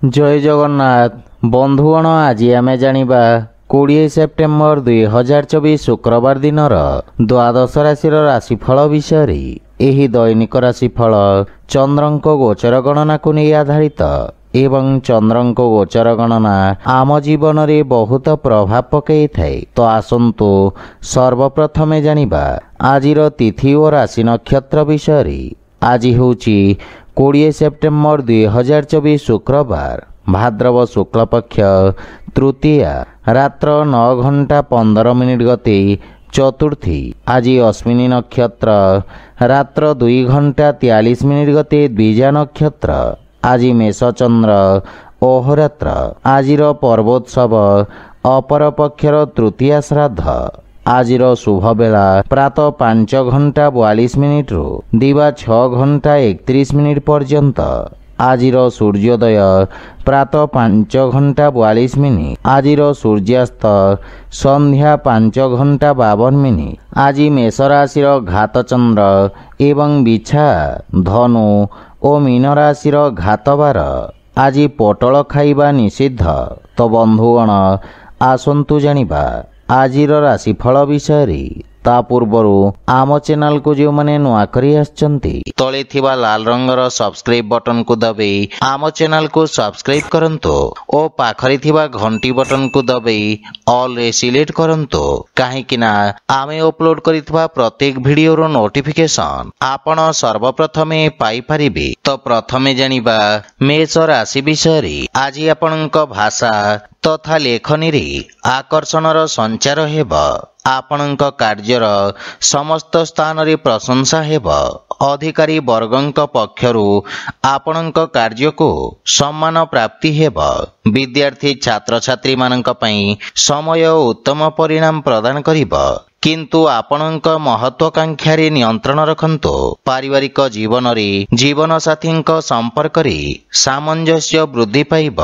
जय जगन्नाथ बंधुगण आज आम जानिबा 20 सेप्टेम्बर 2024 शुक्रवार दिन द्वादश राशि राशिफल विषय एही दैनिक राशिफल चंद्रंको गोचर गणना को नहीं आधारित एवं चंद्रंको गोचर गणना आम जीवन रे बहुत प्रभाव पकई थाए। तो आसंतु सर्वप्रथमे जानिबा आजिर तिथि और राशि नक्षत्र विषय। आज होची 20 सेप्टेम्बर 2024 शुक्रवार भाद्रव शुक्ल पक्ष तृतीया रात्र 9 घंटा 15 मिनिट गते चतुर्थी। आज अश्विनी नक्षत्र रात्र 2 घंटा 43 मिनिट गते द्विजा नक्षत्र। आज मेषचंद्र अहोरात्र। आजिर पर्वोत्सव अपर पक्षर तृतीया श्राद्ध। आजिर शुभ बेला प्रातः 5 घंटा 42 मिनिट रु दिवा 6 घंटा 31 मिनिट पर्यंत। आजिर सूर्योदय प्रातः 5 घंटा 42 मिनिट। आजिर सूर्यास्त संध्या 5 घंटा 52 मिनिट। आज मेष राशि घातचंद्र एवं बिछा धनु और मीन राशि घातबार। आज पोटल खाइबा निषिद्ध। तो बंधुगण आसंतु जानिबा आजिर राशिफल विषय। ता पूर्वर आम चैनल को जो माने नुआ करी आछंती तले थिबा लाल रंगर सब्सक्राइब बटन को दबे आम चैनल को सब्सक्राइब करंतो और पाखरे थिबा घंटी बटन को दबे ऑल रे सिलेक्ट करंतो काहेकि ना आमे अपलोड करितबा प्रत्येक वीडियो रो नोटिफिकेशन आपण सर्वप्रथमे पाई परिबे। तो प्रथमे जानिबा मेष राशि विषय। आज आपनक भाषा तथा लेखनी रे आकर्षणर संचार हेब। आपणक कार्यर समस्त स्थान रे प्रशंसा हेब। अधिकारी वर्गंक पक्षरु आपणक कार्य को सम्मान प्राप्ति हेब। विद्यार्थी छात्र छात्री मानक पई समय उत्तम परिणाम प्रदान करिब। किंतु आपणक महत्वाकांक्षा रे नियंत्रण रखंतो। पारिवारिक जीवन रे जीवन साथींक संपर्क रे सामंजस्य वृद्धि पाइब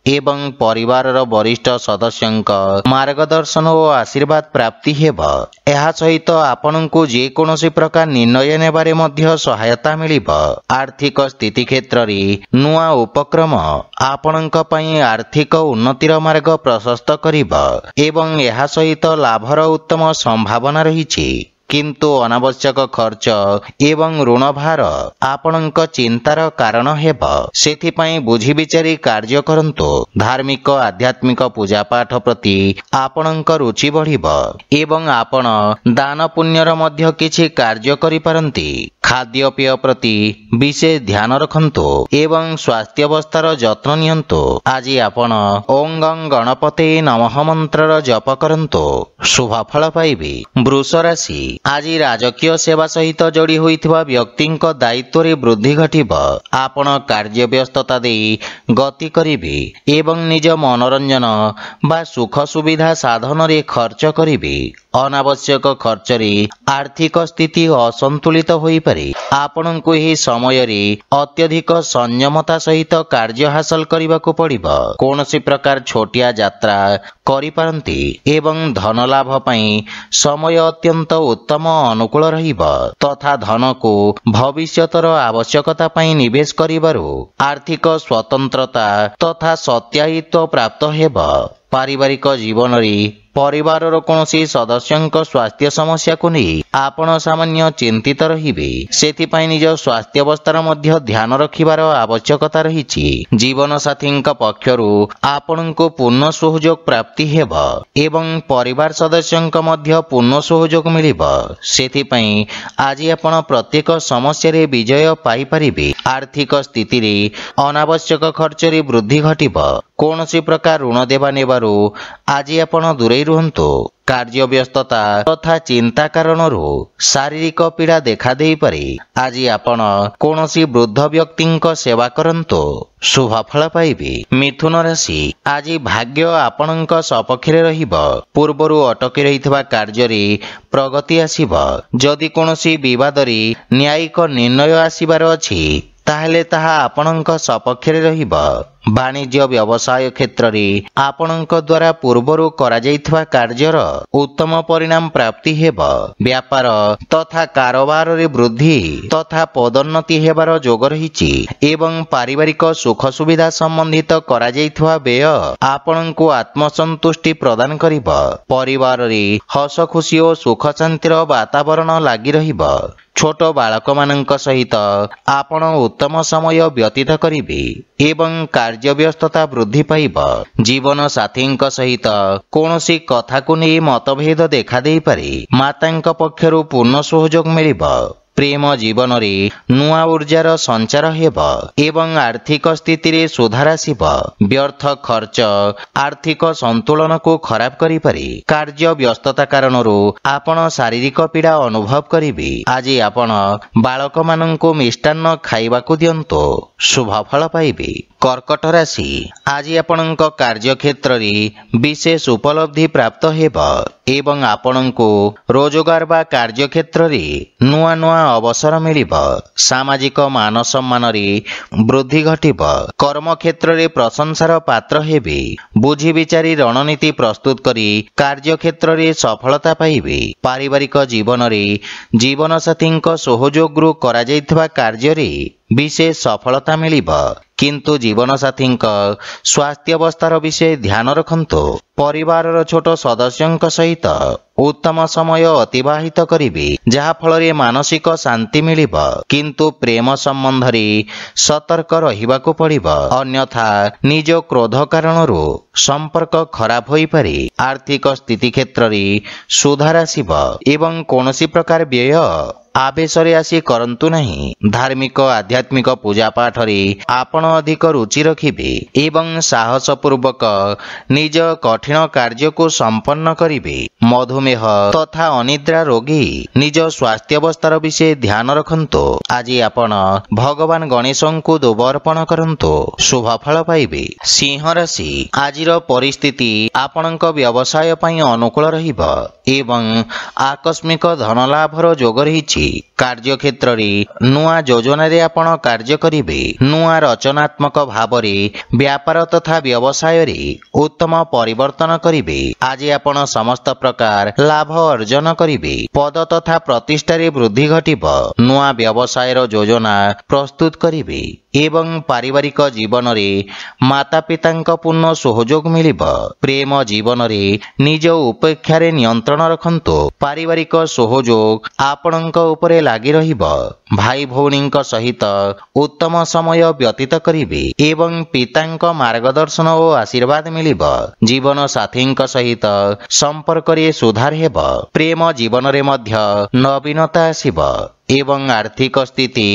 एवं परिवार वरिष्ठ सदस्यंक मार्गदर्शन और आशीर्वाद प्राप्ति हेब। एहा सहित आपनकु जे कोनोसी प्रकार निर्णय नेबारे मध्य सहायता मिलिब। आर्थिक स्थिति क्षेत्र रे नुआ उपक्रम आपनक पई आर्थिक उन्नतिर मार्ग प्रशस्त करिब एवं एहा सहित लाभर उत्तम संभावना रहिछि। किंतु अनावश्यक खर्च एवं ऋण भार आपणक चिंतार कारण हेब। सेथिपई बुझी विचारी कार्य करंतो। धार्मिक आध्यात्मिक पूजा पाठ प्रति आपणक रुचि बढ़िब एवं आपण दान पुण्यर मध्य किछि कार्य करि पारंती। खाद्य पेय प्रति विशेष ध्यान रखंतो एवं स्वास्थ्य अवस्थार जत्न नियंतो। आज आपण ओं गं गणपते नमः मंत्रर जप करंतो शुभ फल पाइबे। वृष राशि। आज राजकीय सेवा सहित जोड़ी होइथिबा व्यक्तिंक दायित्व रे वृद्धि घटिब। आपण कार्य व्यस्तता दे गति करिबे एवं निज मनोरंजन बा सुख सुविधा साधन रे खर्च करिबे। अनावश्यक खर्च रे आर्थिक स्थिति असंतुलित होई पारे। आपनकु एही समय रे अत्यधिक संयमता सहित कार्य हासिल करिबाकू पड़िबो। कोनोसी प्रकार छोटिया यात्रा करि पारंती एवं धन लाभ पई समय अत्यंत उत्तम अनुकूल रहिब तथा धन को भविष्यतर आवश्यकता पई निवेश करिबारु आर्थिक स्वतंत्रता तथा सत्यायित्व प्राप्त हेब। पारिवारिक जीवन रे परिवार कोनोसी सदस्यंक स्वास्थ्य समस्या को नहीं आपण सामान्य चिंतित रहिबे। सेथिपई निज स्वास्थ्य अवस्थार मध्य ध्यान रखिबार आवश्यकता रहिछि। जीवन साथींक पक्षरु आपणको पूर्ण सहयोग प्राप्ति हेब एवं परिवार सदस्यंक मध्य पूर्ण सहयोग मिलिब। सेथिपई आज आपण प्रत्येक समस्या रे विजय पाई परिबे। आर्थिक स्थिति रे अनावश्यक खर्च रे वृद्धि घटिब। कोनोसी प्रकार ऋण देवा नेबारु आज आपण दूरे रुहंतो। कार्य व्यस्तता तथा चिंता कारणरू शारीरिक पीड़ा देखा देई पारे। आज आपण कोनोसी वृद्ध व्यक्तिंक सेवा करंतो शुभ फल पाइबे। मिथुन राशि। आज भाग्य आपणक सपक्षरे रहिब। पूर्वरु अटकी रहितबा कार्य रे प्रगति आसीब। जदि कोनोसी विवाद रे न्यायिक निर्णय आसीबार अछि ताहले ताहा आपणक सपक्षरे रहिब। ବାଣିଜ୍ୟ ବ୍ୟବସାୟ କ୍ଷେତ୍ରରେ ଆପଣଙ୍କ ଦ୍ୱାରା ପୂର୍ବରୁ କରାଯାଇଥିବା କାର୍ଯ୍ୟର ଉତ୍ତମ ପରିଣାମ ପ୍ରାପ୍ତି ହେବ। ବ୍ୟାପାର ତଥା କାରବାରରେ ବୃଦ୍ଧି ତଥା ପଦୋନ୍ନତି ହେବାର ଯୋଗ ରହିଛି ଏବଂ ପାରିବାରିକ ସୁଖ ସୁବିଧା ସମ୍ବନ୍ଧିତ କରାଯାଇଥିବା ବ୍ୟୟ ଆପଣଙ୍କୁ ଆତ୍ମସନ୍ତୁଷ୍ଟି ପ୍ରଦାନ କରିବ। ପରିବାରରେ ହସ ଖୁସି ଓ ସୁଖ ଶାନ୍ତିର ବାତାବରଣ ଲାଗି ରହିବ। ଛୋଟ ବାଳକମାନଙ୍କ ସହିତ ଆପଣ ଉତ୍ତମ ସମୟ ବ୍ୟତୀତ କରିବେ ଏବଂ କାର୍ଯ୍ୟବ୍ୟସ୍ତତା ବୃଦ୍ଧି ପାଇବ। ଜୀବନ ସାଥୀଙ୍କ ସହିତ କୌଣସି କଥାକୁ ନେଇ ମତଭେଦ ଦେଖାଦେଇପାରେ। ମାତାଙ୍କ ପକ୍ଷରୁ ପୂର୍ଣ୍ଣ ସହଯୋଗ ମିଳିବ। ପ୍ରେମ ଜୀବନରେ ନୂଆ ଉର୍ଜାର ସଞ୍ଚାର ହେବ ଏବଂ ଆର୍ଥିକ ସ୍ଥିତିରେ ସୁଧାର ଆସିବ। ବ୍ୟର୍ଥ ଖର୍ଚ୍ଚ ଆର୍ଥିକ ସନ୍ତୁଳନକୁ ଖରାପ କରିପାରେ। କାର୍ଯ୍ୟ ବ୍ୟସ୍ତତା କାରଣରୁ ଆପଣ ଶାରୀରିକ ପୀଡ଼ା ଅନୁଭବ କରିବେ। ଆଜି ଆପଣ ବାଳକମାନଙ୍କୁ ମିଷ୍ଟାନ୍ନ ଖାଇବାକୁ ଦିଅନ୍ତୁ, ଶୁଭ ଫଳ ପାଇବେ। କର୍କଟ ରାଶି, ଆଜି ଆପଣଙ୍କ କାର୍ଯ୍ୟକ୍ଷେତ୍ରରେ ବିଶେଷ ଉପଲବ୍ଧି ପ୍ରାପ୍ତ ହେବ ଏବଂ ଆପଣଙ୍କୁ ରୋଜଗାର ବା କାର୍ଯ୍ୟକ୍ଷେତ୍ରରେ ନୂଆ ନୂଆ ଅବସର ମିଳିବ। ସାମାଜିକ ମାନ ସମ୍ମାନରେ ବୃଦ୍ଧି ଘଟିବ। କର୍ମକ୍ଷେତ୍ରରେ ପ୍ରଶଂସାର ପାତ୍ର ହେବେ। ବୁଝି ବିଚାରି ରଣନୀତି ପ୍ରସ୍ତୁତ କରି କାର୍ଯ୍ୟକ୍ଷେତ୍ରରେ ସଫଳତା ପାଇବେ। ପାରିବାରିକ ଜୀବନରେ ଜୀବନସାଥୀଙ୍କ ସହଯୋଗରୁ କରାଯାଇଥିବା କାର୍ଯ୍ୟରେ ବିଶେଷ ସଫଳତା ମିଳିବ, କିନ୍ତୁ ଜୀବନସାଥୀଙ୍କ ସ୍ୱାସ୍ଥ୍ୟାବସ୍ଥାର ବିଷୟ ଧ୍ୟାନ ରଖନ୍ତୁ। ପରିବାରର ଛୋଟ ସଦସ୍ୟଙ୍କ ସହିତ ଉତ୍ତମ ସମୟ ଅତିବାହିତ କରିବେ, ଯାହା ଫଳରେ ମାନସିକ ଶାନ୍ତି ମିଳିବ, କିନ୍ତୁ ପ୍ରେମ ସମ୍ବନ୍ଧରେ ସତର୍କ ରହିବାକୁ ପଡ଼ିବ, ଅନ୍ୟଥା ନିଜ କ୍ରୋଧ କାରଣରୁ ସମ୍ପର୍କ ଖରାପ ହୋଇପାରେ। ଆର୍ଥିକ ସ୍ଥିତି କ୍ଷେତ୍ରରେ ସୁଧାର ଆସିବ ଏବଂ କୌଣସି ପ୍ରକାର ବ୍ୟୟ ଆବେଶରେ ଆସି କରନ୍ତୁ ନାହିଁ। ଧାର୍ମିକ ଆଧ୍ୟାତ୍ମିକ ପୂଜା ପାଠରେ ଆପଣ ଅଧିକ ରୁଚି ରଖିବେ ଏବଂ ସାହସପୂର୍ବକ ନିଜ କଠିନ କାର୍ଯ୍ୟକୁ ସମ୍ପନ୍ନ କରିବେ। ମଧୁମେହ ତଥା ଅନିଦ୍ରା ରୋଗୀ ନିଜ ସ୍ୱାସ୍ଥ୍ୟାବସ୍ଥାର ବିଷୟ ଧ୍ୟାନ ରଖନ୍ତୁ। ଆଜି ଆପଣ ଭଗବାନ ଗଣେଶଙ୍କୁ ଦୁବ ଅର୍ପଣ କରନ୍ତୁ, ଶୁଭ ଫଳ ପାଇବେ। ସିଂହ ରାଶି, ଆଜିର ପରିସ୍ଥିତି ଆପଣଙ୍କ ବ୍ୟବସାୟ ପାଇଁ ଅନୁକୂଳ ରହିବ ଏବଂ ଆକସ୍ମିକ ଧନଲାଭର ଯୋଗ ରହିଛି। କାର୍ଯ୍ୟକ୍ଷେତ୍ରରେ ନୂଆ ଯୋଜନାରେ ଆପଣ କାର୍ଯ୍ୟ କରିବେ। ନୂଆ ରଚନାତ୍ମକ ଭାବରେ ବ୍ୟାପାର ତଥା ବ୍ୟବସାୟରେ ଉତ୍ତମ ପରିବର୍ତ୍ତନ କରିବେ। ଆଜି ଆପଣ ସମସ୍ତ ପ୍ରକାର ଲାଭ ଅର୍ଜନ କରିବେ। ପଦ ତଥା ପ୍ରତିଷ୍ଠାରେ ବୃଦ୍ଧି ଘଟିବ। ନୂଆ ବ୍ୟବସାୟର ଯୋଜନା ପ୍ରସ୍ତୁତ କରିବେ ଏବଂ ପାରିବାରିକ ଜୀବନରେ ମାତା ପିତାଙ୍କ ପୂର୍ଣ୍ଣ ସହଯୋଗ ମିଳିବ। ପ୍ରେମ ଜୀବନରେ ନିଜ ଉପେକ୍ଷାରେ ନିୟନ୍ତ୍ରଣ ରଖନ୍ତୁ। ପାରିବାରିକ ସହଯୋଗ ଆପଣଙ୍କ ଉପରେ ଲାଗି ରହିବ। ଭାଇ ଭଉଣୀଙ୍କ ସହିତ ଉତ୍ତମ ସମୟ ବ୍ୟତୀତ କରିବେ ଏବଂ ପିତାଙ୍କ ମାର୍ଗଦର୍ଶନ ଓ ଆଶୀର୍ବାଦ ମିଳିବ। ଜୀବନ ସାଥୀଙ୍କ ସହିତ ସମ୍ପର୍କରେ ସୁଧାର ହେବ। ପ୍ରେମ ଜୀବନରେ ମଧ୍ୟ ନବୀନତା ଆସିବ ଏବଂ ଆର୍ଥିକ ସ୍ଥିତି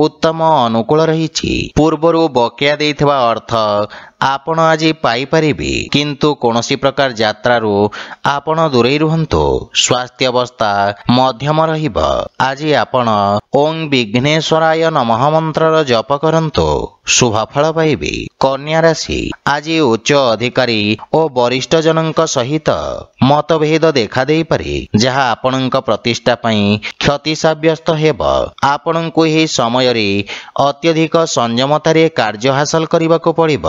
ଉତ୍ତମ ଅନୁକୂଳ ରହିଛି। ପୂର୍ବରୁ ବକେୟା ଦେଇଥିବା ଅର୍ଥ ଆପଣ ଆଜି ପାଇପାରିବେ, କିନ୍ତୁ କୌଣସି ପ୍ରକାର ଯାତ୍ରାରୁ ଆପଣ ଦୂରେଇ ରୁହନ୍ତୁ। ସ୍ୱାସ୍ଥ୍ୟାବସ୍ଥା ମଧ୍ୟମ ରହିବ। ଆଜି ଆପଣ ଓଂ ବିଘ୍ନେଶ୍ୱରାୟ ନମଃ ମନ୍ତ୍ରର ଜପ କରନ୍ତୁ, ଶୁଭ ଫଳ ପାଇବେ। କନ୍ୟା ରାଶି, ଆଜି ଉଚ୍ଚ ଅଧିକାରୀ ଓ ବରିଷ୍ଠ ଜନଙ୍କ ସହିତ ମତଭେଦ ଦେଖାଦେଇପାରେ, ଯାହା ଆପଣଙ୍କ ପ୍ରତିଷ୍ଠା ପାଇଁ କ୍ଷତି ସାବ୍ୟସ୍ତ ହେବ। ଆପଣଙ୍କୁ ଏହି ସମୟରେ ଅତ୍ୟଧିକ ସଂଯମତାରେ କାର୍ଯ୍ୟ ହାସଲ କରିବାକୁ ପଡ଼ିବ।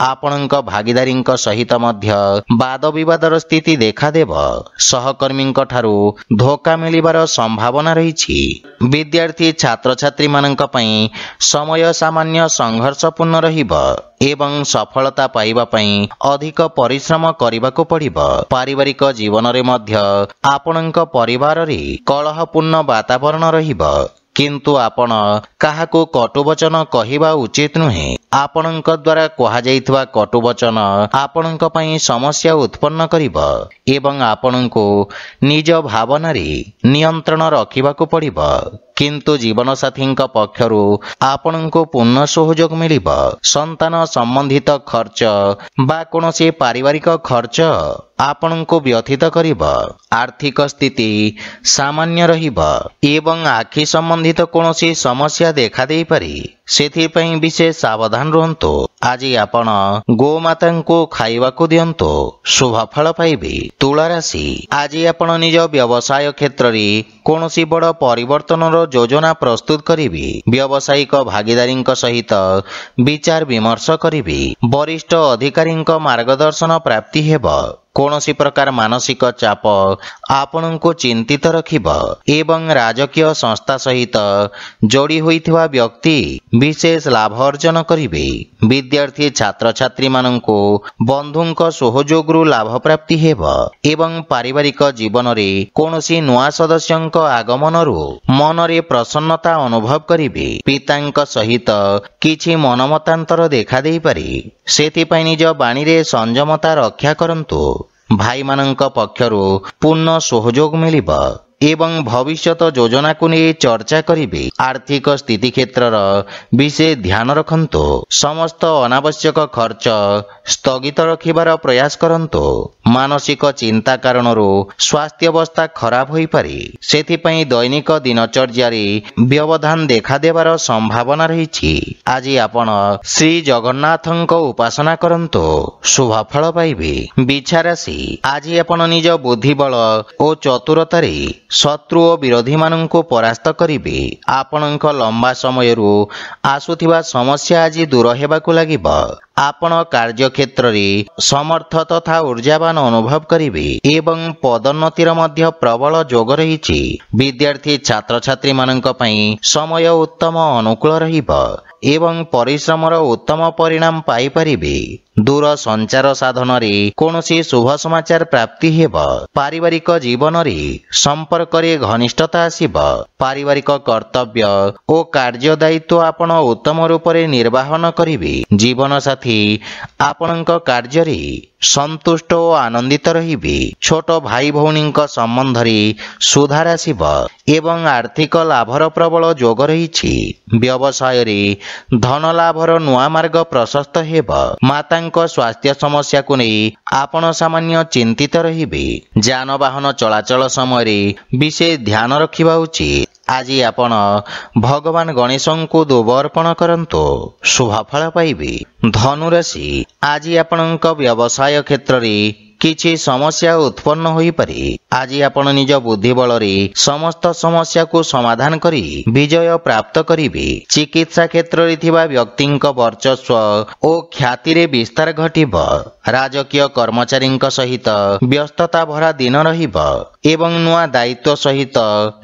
ଆପଣଙ୍କ ଭାଗିଦାରୀଙ୍କ ସହିତ ମଧ୍ୟ ବାଦ ବିବାଦର ସ୍ଥିତି ଦେଖାଦେବ। ସହକର୍ମୀଙ୍କ ଠାରୁ ଧୋକା ମିଳିବାର ସମ୍ଭାବନା ରହିଛି। ବିଦ୍ୟାର୍ଥୀ ଛାତ୍ରଛାତ୍ରୀମାନଙ୍କ ପାଇଁ ସମୟ ସାମାନ୍ୟ ସଂଘର୍ଷପୂର୍ଣ୍ଣ ରହିବ ଏବଂ ସଫଳତା ପାଇବା ପାଇଁ ଅଧିକ ପରିଶ୍ରମ କରିବାକୁ ପଡ଼ିବ। ପାରିବାରିକ ଜୀବନରେ ମଧ୍ୟ ଆପଣଙ୍କ ପରିବାରରେ କଳହପୂର୍ଣ୍ଣ ବାତାବରଣ ରହିବ, କିନ୍ତୁ ଆପଣ କାହାକୁ କଟୁବଚନ କହିବା ଉଚିତ ନୁହେଁ। ଆପଣଙ୍କ ଦ୍ୱାରା କୁହାଯାଇଥିବା କଟୁବଚନ ଆପଣଙ୍କ ପାଇଁ ସମସ୍ୟା ଉତ୍ପନ୍ନ କରିବ ଏବଂ ଆପଣଙ୍କୁ ନିଜ ଭାବନାରେ ନିୟନ୍ତ୍ରଣ ରଖିବାକୁ ପଡ଼ିବ, କିନ୍ତୁ ଜୀବନସାଥୀଙ୍କ ପକ୍ଷରୁ ଆପଣଙ୍କୁ ପୂର୍ଣ୍ଣ ସହଯୋଗ ମିଳିବ। ସନ୍ତାନ ସମ୍ବନ୍ଧିତ ଖର୍ଚ୍ଚ ବା କୌଣସି ପାରିବାରିକ ଖର୍ଚ୍ଚ ଆପଣଙ୍କୁ ବ୍ୟଥିତ କରିବ। ଆର୍ଥିକ ସ୍ଥିତି ସାମାନ୍ୟ ରହିବ ଏବଂ ଆଖି ସମ୍ବନ୍ଧିତ କୌଣସି ସମସ୍ୟା ଦେଖାଦେଇପାରେ। ସେଥିପାଇଁ ବିଶେଷ ସାବଧାନ ରୁହନ୍ତୁ। ଆଜି ଆପଣ ଗୋମାତାଙ୍କୁ ଖାଇବାକୁ ଦିଅନ୍ତୁ, ଶୁଭ ଫଳ ପାଇବେ। ତୁଳା ରାଶି, ଆଜି ଆପଣ ନିଜ ବ୍ୟବସାୟ କ୍ଷେତ୍ରରେ କୌଣସି ବଡ଼ ପରିବର୍ତ୍ତନର ଯୋଜନା ପ୍ରସ୍ତୁତ କରିବେ। ବ୍ୟବସାୟିକ ଭାଗିଦାରୀଙ୍କ ସହିତ ବିଚାର ବିମର୍ଶ କରିବେ। ବରିଷ୍ଠ ଅଧିକାରୀଙ୍କ ମାର୍ଗଦର୍ଶନ ପ୍ରାପ୍ତି ହେବ। କୌଣସି ପ୍ରକାର ମାନସିକ ଚାପ ଆପଣଙ୍କୁ ଚିନ୍ତିତ ରଖିବ ଏବଂ ରାଜକୀୟ ସଂସ୍ଥା ସହିତ ଯୋଡ଼ି ହୋଇଥିବା ବ୍ୟକ୍ତି ବିଶେଷ ଲାଭ ଅର୍ଜନ କରିବେ। ବିଦ୍ୟାର୍ଥୀ ଛାତ୍ରଛାତ୍ରୀମାନଙ୍କୁ ବନ୍ଧୁଙ୍କ ସହଯୋଗରୁ ଲାଭ ପ୍ରାପ୍ତି ହେବ ଏବଂ ପାରିବାରିକ ଜୀବନରେ କୌଣସି ନୂଆ ସଦସ୍ୟଙ୍କ ଆଗମନରୁ ମନରେ ପ୍ରସନ୍ନତା ଅନୁଭବ କରିବେ। ପିତାଙ୍କ ସହିତ କିଛି ମନମତାନ୍ତର ଦେଖାଦେଇପାରେ, ସେଥିପାଇଁ ନିଜ ବାଣୀରେ ସଂଯମତା ରକ୍ଷା କରନ୍ତୁ। ଭାଇମାନଙ୍କ ପକ୍ଷରୁ ପୂର୍ଣ୍ଣ ସହଯୋଗ ମିଳିବ ଏବଂ ଭବିଷ୍ୟତ ଯୋଜନାକୁ ନେଇ ଚର୍ଚ୍ଚା କରିବେ। ଆର୍ଥିକ ସ୍ଥିତି କ୍ଷେତ୍ରର ବିଶେଷ ଧ୍ୟାନ ରଖନ୍ତୁ। ସମସ୍ତ ଅନାବଶ୍ୟକ ଖର୍ଚ୍ଚ ସ୍ଥଗିତ ରଖିବାର ପ୍ରୟାସ କରନ୍ତୁ। ମାନସିକ ଚିନ୍ତା କାରଣରୁ ସ୍ୱାସ୍ଥ୍ୟାବସ୍ଥା ଖରାପ ହୋଇପାରେ, ସେଥିପାଇଁ ଦୈନିକ ଦିନଚର୍ଯ୍ୟାରେ ବ୍ୟବଧାନ ଦେଖାଦେବାର ସମ୍ଭାବନା ରହିଛି। ଆଜି ଆପଣ ଶ୍ରୀ ଜଗନ୍ନାଥଙ୍କ ଉପାସନା କରନ୍ତୁ, ଶୁଭ ଫଳ ପାଇବେ। ବିଛା ରାଶି, ଆଜି ଆପଣ ନିଜ ବୁଦ୍ଧିବଳ ଓ ଚତୁରତାରେ ଶତ୍ରୁ ଓ ବିରୋଧୀମାନଙ୍କୁ ପରାସ୍ତ କରିବେ। ଆପଣଙ୍କ ଲମ୍ବା ସମୟରୁ ଆସୁଥିବା ସମସ୍ୟା ଆଜି ଦୂର ହେବାକୁ ଲାଗିବ। ଆପଣ କାର୍ଯ୍ୟକ୍ଷେତ୍ରରେ ସମର୍ଥ ତଥା ଊର୍ଜାବାନ ଅନୁଭବ କରିବେ ଏବଂ ପଦୋନ୍ନତିର ମଧ୍ୟ ପ୍ରବଳ ଯୋଗ ରହିଛି। ବିଦ୍ୟାର୍ଥୀ ଛାତ୍ରଛାତ୍ରୀମାନଙ୍କ ପାଇଁ ସମୟ ଉତ୍ତମ ଅନୁକୂଳ ରହିବ ଏବଂ ପରିଶ୍ରମର ଉତ୍ତମ ପରିଣାମ ପାଇପାରିବେ। ଦୂର ସଞ୍ଚାର ସାଧନରେ କୌଣସି ଶୁଭ ସମାଚାର ପ୍ରାପ୍ତି ହେବ। ପାରିବାରିକ ଜୀବନରେ ସମ୍ପର୍କରେ ଘନିଷ୍ଠତା ଆସିବ। ପାରିବାରିକ କର୍ତ୍ତବ୍ୟ ଓ କାର୍ଯ୍ୟ ଦାୟିତ୍ୱ ଆପଣ ଉତ୍ତମ ରୂପରେ ନିର୍ବାହନ କରିବେ। ଜୀବନସାଥୀ ଆପଣଙ୍କ କାର୍ଯ୍ୟରେ ସନ୍ତୁଷ୍ଟ ଓ ଆନନ୍ଦିତ ରହିବେ। ଛୋଟ ଭାଇ ଭଉଣୀଙ୍କ ସମ୍ବନ୍ଧରେ ସୁଧାର ଆସିବ ଏବଂ ଆର୍ଥିକ ଲାଭର ପ୍ରବଳ ଯୋଗ ରହିଛି। ବ୍ୟବସାୟରେ ଧନ ଲାଭର ନୂଆ ମାର୍ଗ ପ୍ରଶସ୍ତ ହେବ। ମାତାଙ୍କ ସ୍ୱାସ୍ଥ୍ୟ ସମସ୍ୟାକୁ ନେଇ ଆପଣ ସାମାନ୍ୟ ଚିନ୍ତିତ ରହିବେ। ଯାନବାହନ ଚଳାଚଳ ସମୟରେ ବିଶେଷ ଧ୍ୟାନ ରଖିବା ଉଚିତ। ଆଜି ଆପଣ ଭଗବାନ ଗଣେଶଙ୍କୁ ଦୁବ ଅର୍ପଣ କରନ୍ତୁ, ଶୁଭ ଫଳ ପାଇବେ। ଧନୁରାଶି, ଆଜି ଆପଣଙ୍କ ବ୍ୟବସାୟ କ୍ଷେତ୍ରରେ କିଛି ସମସ୍ୟା ଉତ୍ପନ୍ନ ହୋଇପାରେ। ଆଜି ଆପଣ ନିଜ ବୁଦ୍ଧି ବଳରେ ସମସ୍ତ ସମସ୍ୟାକୁ ସମାଧାନ କରି ବିଜୟ ପ୍ରାପ୍ତ କରିବେ। ଚିକିତ୍ସା କ୍ଷେତ୍ରରେ ଥିବା ବ୍ୟକ୍ତିଙ୍କ ବର୍ଚସ୍ୱ ଓ ଖ୍ୟାତିରେ ବିସ୍ତାର ଘଟିବ। ରାଜକୀୟ କର୍ମଚାରୀଙ୍କ ସହିତ ବ୍ୟସ୍ତତା ଭରା ଦିନ ରହିବ ଏବଂ ନୂଆ ଦାୟିତ୍ୱ ସହିତ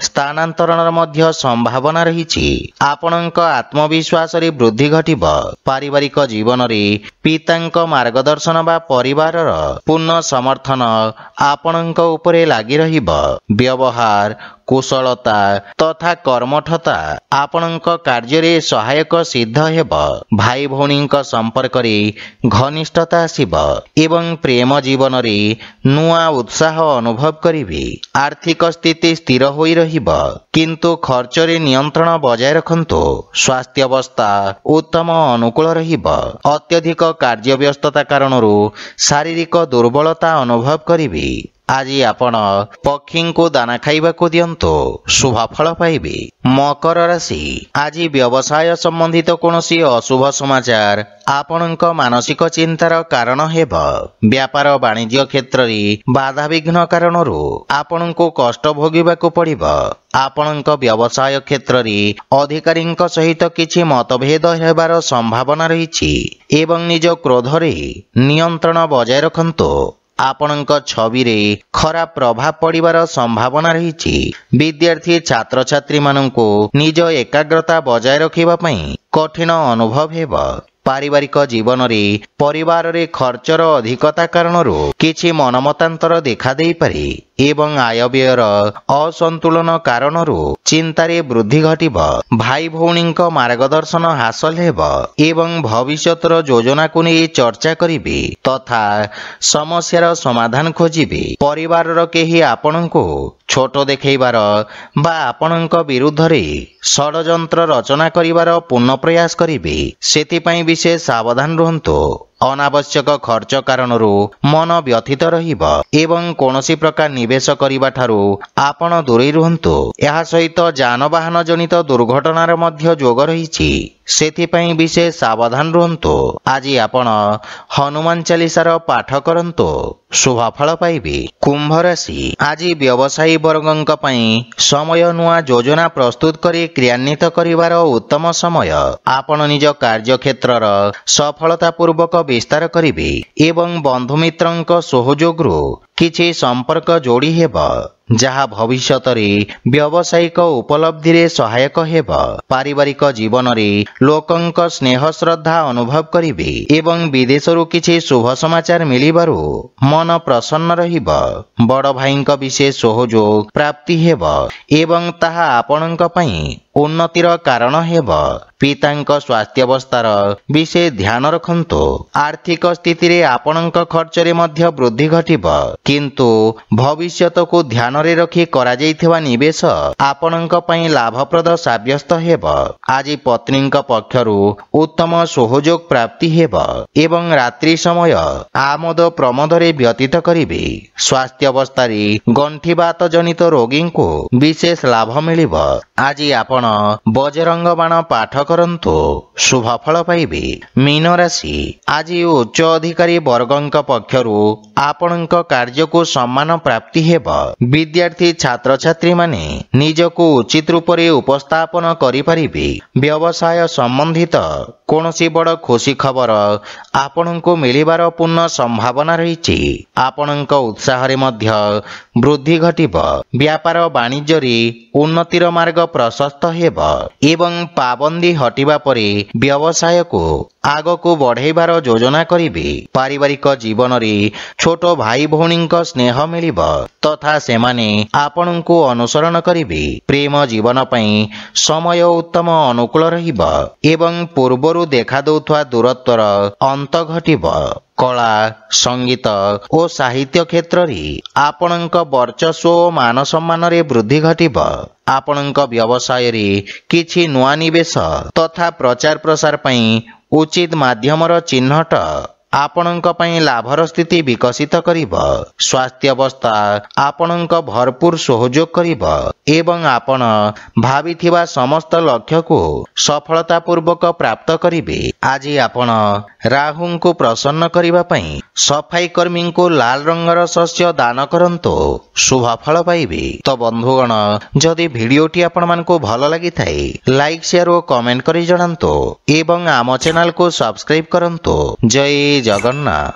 ସ୍ଥାନାନ୍ତରଣର ମଧ୍ୟ ସମ୍ଭାବନା ରହିଛି। ଆପଣଙ୍କ ଆତ୍ମବିଶ୍ୱାସରେ ବୃଦ୍ଧି ଘଟିବ। ପାରିବାରିକ ଜୀବନରେ ପିତାଙ୍କ ମାର୍ଗଦର୍ଶନ ବା ପରିବାରର ପୂର୍ଣ୍ଣ ସମର୍ଥନ ଆପଣଙ୍କ ଉପରେ ଲାଗି ରହିବ। ବ୍ୟବହାର କୁଶଳତା ତଥା କର୍ମଠତା ଆପଣଙ୍କ କାର୍ଯ୍ୟରେ ସହାୟକ ସିଦ୍ଧ ହେବ। ଭାଇ ଭଉଣୀଙ୍କ ସମ୍ପର୍କରେ ଘନିଷ୍ଠତା ଆସିବ ଏବଂ ପ୍ରେମ ଜୀବନରେ ନୂଆ ଉତ୍ସାହ ଅନୁଭବ କରିବେ। ଆର୍ଥିକ ସ୍ଥିତି ସ୍ଥିର ହୋଇ ରହିବ, କିନ୍ତୁ ଖର୍ଚ୍ଚରେ ନିୟନ୍ତ୍ରଣ ବଜାୟ ରଖନ୍ତୁ। ସ୍ୱାସ୍ଥ୍ୟାବସ୍ଥା ଉତ୍ତମ ଅନୁକୂଳ ରହିବ। ଅତ୍ୟଧିକ କାର୍ଯ୍ୟବ୍ୟସ୍ତତା କାରଣରୁ ଶାରୀରିକ ଦୁର୍ବଳତା ଅନୁଭବ କରିବେ। ଆଜି ଆପଣ ପକ୍ଷୀଙ୍କୁ ଦାନା ଖାଇବାକୁ ଦିଅନ୍ତୁ, ଶୁଭ ଫଳ ପାଇବେ। ମକର ରାଶି, ଆଜି ବ୍ୟବସାୟ ସମ୍ବନ୍ଧିତ କୌଣସି ଅଶୁଭ ସମାଚାର ଆପଣଙ୍କ ମାନସିକ ଚିନ୍ତାର କାରଣ ହେବ। ବ୍ୟାପାର ବାଣିଜ୍ୟ କ୍ଷେତ୍ରରେ ବାଧାବିଘ୍ନ କାରଣରୁ ଆପଣଙ୍କୁ କଷ୍ଟ ଭୋଗିବାକୁ ପଡ଼ିବ। ଆପଣଙ୍କ ବ୍ୟବସାୟ କ୍ଷେତ୍ରରେ ଅଧିକାରୀଙ୍କ ସହିତ କିଛି ମତଭେଦ ହେବାର ସମ୍ଭାବନା ରହିଛି ଏବଂ ନିଜ କ୍ରୋଧରେ ନିୟନ୍ତ୍ରଣ ବଜାୟ ରଖନ୍ତୁ। ଆପଣଙ୍କ ଛବିରେ ଖରାପ ପ୍ରଭାବ ପଡ଼ିବାର ସମ୍ଭାବନା ରହିଛି। ବିଦ୍ୟାର୍ଥୀ ଛାତ୍ରଛାତ୍ରୀମାନଙ୍କୁ ନିଜ ଏକାଗ୍ରତା ବଜାୟ ରଖିବା ପାଇଁ କଠିନ ଅନୁଭବ ହେବ। ପାରିବାରିକ ଜୀବନରେ ପରିବାରରେ ଖର୍ଚ୍ଚର ଅଧିକତା କାରଣରୁ କିଛି ମନମତାନ୍ତର ଦେଖାଦେଇପାରେ ଏବଂ ଆୟବ୍ୟୟର ଅସନ୍ତୁଳନ କାରଣରୁ ଚିନ୍ତାରେ ବୃଦ୍ଧି ଘଟିବ। ଭାଇ ଭଉଣୀଙ୍କ ମାର୍ଗଦର୍ଶନ ହାସଲ ହେବ ଏବଂ ଭବିଷ୍ୟତର ଯୋଜନାକୁ ନେଇ ଚର୍ଚ୍ଚା କରିବେ ତଥା ସମସ୍ୟାର ସମାଧାନ ଖୋଜିବେ। ପରିବାରର କେହି ଆପଣଙ୍କୁ ଛୋଟ ଦେଖାଇବାର ବା ଆପଣଙ୍କ ବିରୁଦ୍ଧରେ ଷଡ଼ଯନ୍ତ୍ର ରଚନା କରିବାର ପୂର୍ଣ୍ଣ ପ୍ରୟାସ କରିବେ, ସେଥିପାଇଁ ବିଶେଷ ସାବଧାନ ରୁହନ୍ତୁ। ଅନାବଶ୍ୟକ ଖର୍ଚ୍ଚ କାରଣରୁ ମନ ବ୍ୟଥିତ ରହିବ ଏବଂ କୌଣସି ପ୍ରକାର ନିବେଶ କରିବା ଠାରୁ ଆପଣ ଦୂରେଇ ରୁହନ୍ତୁ। ଏହା ସହିତ ଯାନବାହନ ଜନିତ ଦୁର୍ଘଟଣାର ମଧ୍ୟ ଯୋଗ ରହିଛି, ସେଥିପାଇଁ ବିଶେଷ ସାବଧାନ ରୁହନ୍ତୁ। ଆଜି ଆପଣ ହନୁମାନ ଚାଳିଶାର ପାଠ କରନ୍ତୁ, ଶୁଭ ଫଳ ପାଇବେ। କୁମ୍ଭ ରାଶି, ଆଜି ବ୍ୟବସାୟୀ ବର୍ଗଙ୍କ ପାଇଁ ସମୟ ନୂଆ ଯୋଜନା ପ୍ରସ୍ତୁତ କରି କ୍ରିୟାନ୍ୱିତ କରିବାର ଉତ୍ତମ ସମୟ। ଆପଣ ନିଜ କାର୍ଯ୍ୟକ୍ଷେତ୍ରର ସଫଳତା ପୂର୍ବକ ବିସ୍ତାର କରିବେ ଏବଂ ବନ୍ଧୁମିତ୍ରଙ୍କ ସହଯୋଗରୁ କିଛି ସମ୍ପର୍କ ଯୋଡ଼ି ହେବ, ଯାହା ଭବିଷ୍ୟତରେ ବ୍ୟବସାୟିକ ଉପଲବ୍ଧିରେ ସହାୟକ ହେବ। ପାରିବାରିକ ଜୀବନରେ ଲୋକଙ୍କ ସ୍ନେହ ଶ୍ରଦ୍ଧା ଅନୁଭବ କରିବେ ଏବଂ ବିଦେଶରୁ କିଛି ଶୁଭ ସମାଚାର ମିଳିବାରୁ ମନ ପ୍ରସନ୍ନ ରହିବ। ବଡ଼ ଭାଇଙ୍କ ବିଶେଷ ସହଯୋଗ ପ୍ରାପ୍ତି ହେବ ଏବଂ ତାହା ଆପଣଙ୍କ ପାଇଁ ଉନ୍ନତିର କାରଣ ହେବ। ପିତାଙ୍କ ସ୍ୱାସ୍ଥ୍ୟାବସ୍ଥାର ବିଶେଷ ଧ୍ୟାନ ରଖନ୍ତୁ। ଆର୍ଥିକ ସ୍ଥିତିରେ ଆପଣଙ୍କ ଖର୍ଚ୍ଚରେ ମଧ୍ୟ ବୃଦ୍ଧି ଘଟିବ, କିନ୍ତୁ ଭବିଷ୍ୟତକୁ ଧ୍ୟାନରେ ରଖି କରାଯାଇଥିବା ନିବେଶ ଆପଣଙ୍କ ପାଇଁ ଲାଭପ୍ରଦ ସାବ୍ୟସ୍ତ ହେବ। ଆଜି ପତ୍ନୀଙ୍କ ପକ୍ଷରୁ ଉତ୍ତମ ସହଯୋଗ ପ୍ରାପ୍ତି ହେବ ଏବଂ ରାତ୍ରି ସମୟ ଆମୋଦ ପ୍ରମୋଦରେ ବ୍ୟତୀତ କରିବେ। ସ୍ୱାସ୍ଥ୍ୟାବସ୍ଥାରେ ଗଣ୍ଠିବାତ ଜନିତ ରୋଗୀଙ୍କୁ ବିଶେଷ ଲାଭ ମିଳିବ। ଆଜି ଆପଣ ବଜରଙ୍ଗ ବାଣ ପାଠ କରନ୍ତୁ, ଶୁଭ ଫଳ ପାଇବେ। ମୀନ ରାଶି, ଆଜି ଉଚ୍ଚ ଅଧିକାରୀ ବର୍ଗଙ୍କ ପକ୍ଷରୁ ଆପଣଙ୍କ କାର୍ଯ୍ୟକୁ ସମ୍ମାନ ପ୍ରାପ୍ତି ହେବ। ବିଦ୍ୟାର୍ଥୀ ଛାତ୍ରଛାତ୍ରୀମାନେ ନିଜକୁ ଉଚିତ ରୂପରେ ଉପସ୍ଥାପନ କରିପାରିବେ। ବ୍ୟବସାୟ ସମ୍ବନ୍ଧିତ କୌଣସି ବଡ଼ ଖୁସି ଖବର ଆପଣଙ୍କୁ ମିଳିବାର ପୂର୍ଣ୍ଣ ସମ୍ଭାବନା ରହିଛି। ଆପଣଙ୍କ ଉତ୍ସାହରେ ମଧ୍ୟ ବୃଦ୍ଧି ଘଟିବ। ବ୍ୟାପାର ବାଣିଜ୍ୟରେ ଉନ୍ନତିର ମାର୍ଗ ପ୍ରଶସ୍ତ ହେବ ଏବଂ ପାବନ୍ଦୀ ହଟିବା ପରେ ବ୍ୟବସାୟକୁ ଆଗକୁ ବଢ଼ାଇବାର ଯୋଜନା କରିବେ। ପାରିବାରିକ ଜୀବନରେ ଛୋଟ ଭାଇ ଭଉଣୀଙ୍କ ସ୍ନେହ ମିଳିବ ତଥା ସେମାନେ ଆପଣଙ୍କୁ ଅନୁସରଣ କରିବେ। ପ୍ରେମ ଜୀବନ ପାଇଁ ସମୟ ଉତ୍ତମ ଅନୁକୂଳ ରହିବ ଏବଂ ପୂର୍ବରୁ ଦେଖାଦେଉଥିବା ଦୂରତ୍ୱର ଅନ୍ତ ଘଟିବ। କଳା, ସଙ୍ଗୀତ ଓ ସାହିତ୍ୟ କ୍ଷେତ୍ରରେ ଆପଣଙ୍କ ବର୍ଚସ୍ୱ ଓ ମାନ ସମ୍ମାନରେ ବୃଦ୍ଧି ଘଟିବ। ଆପଣଙ୍କ ବ୍ୟବସାୟରେ କିଛି ନୂଆ ନିବେଶ ତଥା ପ୍ରଚାର ପ୍ରସାର ପାଇଁ ଉଚିତ ମାଧ୍ୟମର ଚିହ୍ନଟ ଆପଣଙ୍କ ପାଇଁ ଲାଭର ସ୍ଥିତି ବିକଶିତ କରିବ। ସ୍ୱାସ୍ଥ୍ୟାବସ୍ଥା ଆପଣଙ୍କ ଭରପୁର ସହଯୋଗ କରିବ ଏବଂ ଆପଣ ଭାବିଥିବା ସମସ୍ତ ଲକ୍ଷ୍ୟକୁ ସଫଳତାପୂର୍ବକ ପ୍ରାପ୍ତ କରିବେ। ଆଜି ଆପଣ ରାହୁଙ୍କୁ ପ୍ରସନ୍ନ କରିବା ପାଇଁ ସଫାଇ କର୍ମୀଙ୍କୁ ଲାଲ ରଙ୍ଗର ଶସ୍ୟ ଦାନ କରନ୍ତୁ, ଶୁଭ ଫଳ ପାଇବେ। ତ ବନ୍ଧୁଗଣ, ଯଦି ଭିଡ଼ିଓଟି ଆପଣମାନଙ୍କୁ ଭଲ ଲାଗିଥାଏ ଲାଇକ୍, ସେୟାର ଓ କମେଣ୍ଟ କରି ଜଣାନ୍ତୁ ଏବଂ ଆମ ଚ୍ୟାନେଲକୁ ସବସ୍କ୍ରାଇବ କରନ୍ତୁ। ଜୟ ଜଗନ୍ନାଥ।